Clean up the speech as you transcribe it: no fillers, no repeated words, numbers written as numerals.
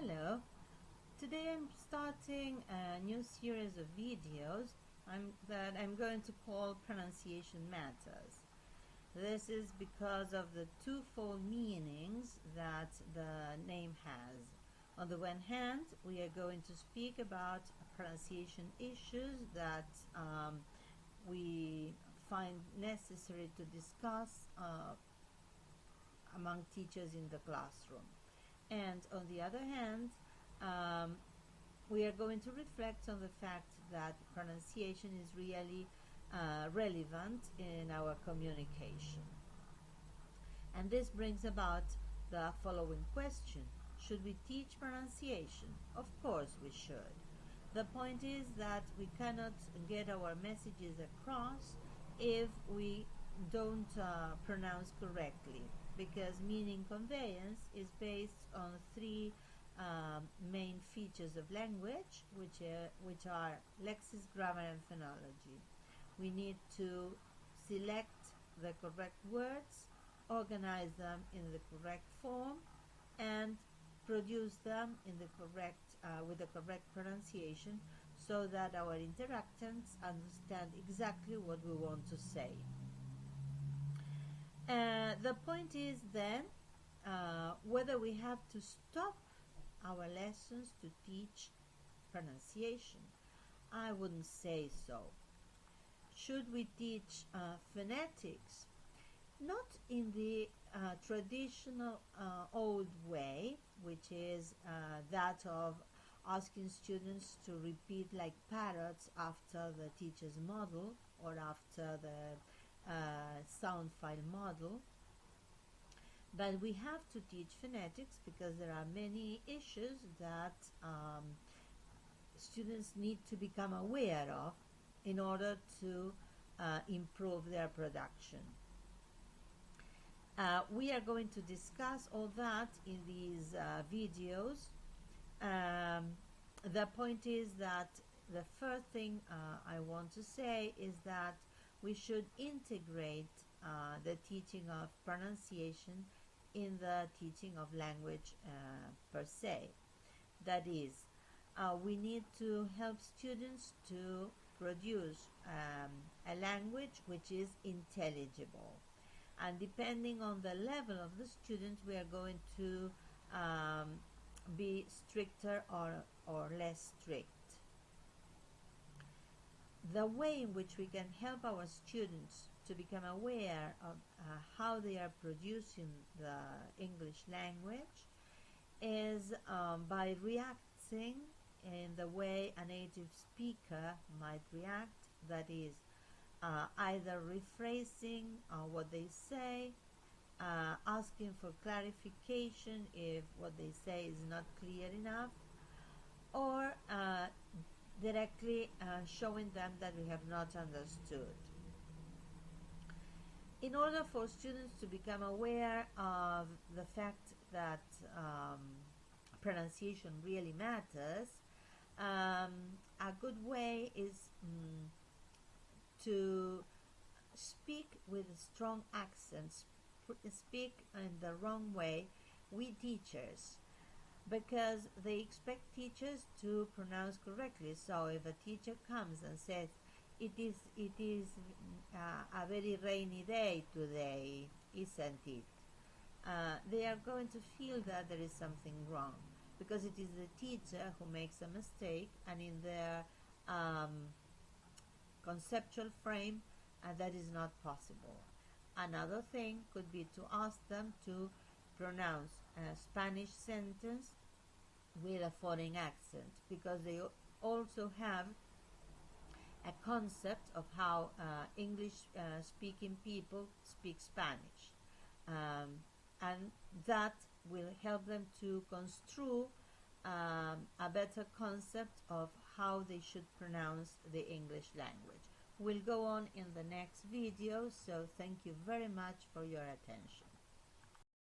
Hello, today I'm starting a new series of videos that I'm going to call Pronunciation Matters. This is because of the twofold meanings that the name has. On the one hand, we are going to speak about pronunciation issues that we find necessary to discuss among teachers in the classroom. And on the other hand, we are going to reflect on the fact that pronunciation is really relevant in our communication. And this brings about the following question. Should we teach pronunciation? Of course we should. The point is that we cannot get our messages across if we don't pronounce correctly, because meaning conveyance is based on three main features of language, which are lexis, grammar, and phonology. We need to select the correct words, organize them in the correct form, and produce them in the correct with the correct pronunciation, so that our interactants understand exactly what we want to say. The point is then whether we have to stop our lessons to teach pronunciation. I wouldn't say so. Should we teach phonetics? Not in the traditional old way, which is that of asking students to repeat like parrots after the teacher's model or after the sound file model. But we have to teach phonetics because there are many issues that students need to become aware of in order to improve their production. We are going to discuss all that in these videos. The point is that the first thing I want to say is that we should integrate the teaching of pronunciation in the teaching of language per se. That is, we need to help students to produce a language which is intelligible. And depending on the level of the students, we are going to be stricter or less strict. The way in which we can help our students to become aware of how they are producing the English language is by reacting in the way a native speaker might react, that is, either rephrasing what they say, asking for clarification if what they say is not clear enough, or directly showing them that we have not understood. In order for students to become aware of the fact that pronunciation really matters, a good way is to speak with strong accents, speak in the wrong way with teachers, because they expect teachers to pronounce correctly. So if a teacher comes and says, it is a very rainy day today, isn't it? They are going to feel that there is something wrong, because it is the teacher who makes a mistake, and in their conceptual frame, that is not possible. Another thing could be to ask them to pronounce a Spanish sentence with a foreign accent, because they also have a concept of how English speaking people speak Spanish, and that will help them to construe a better concept of how they should pronounce the English language. We'll go on in the next video, so thank you very much for your attention.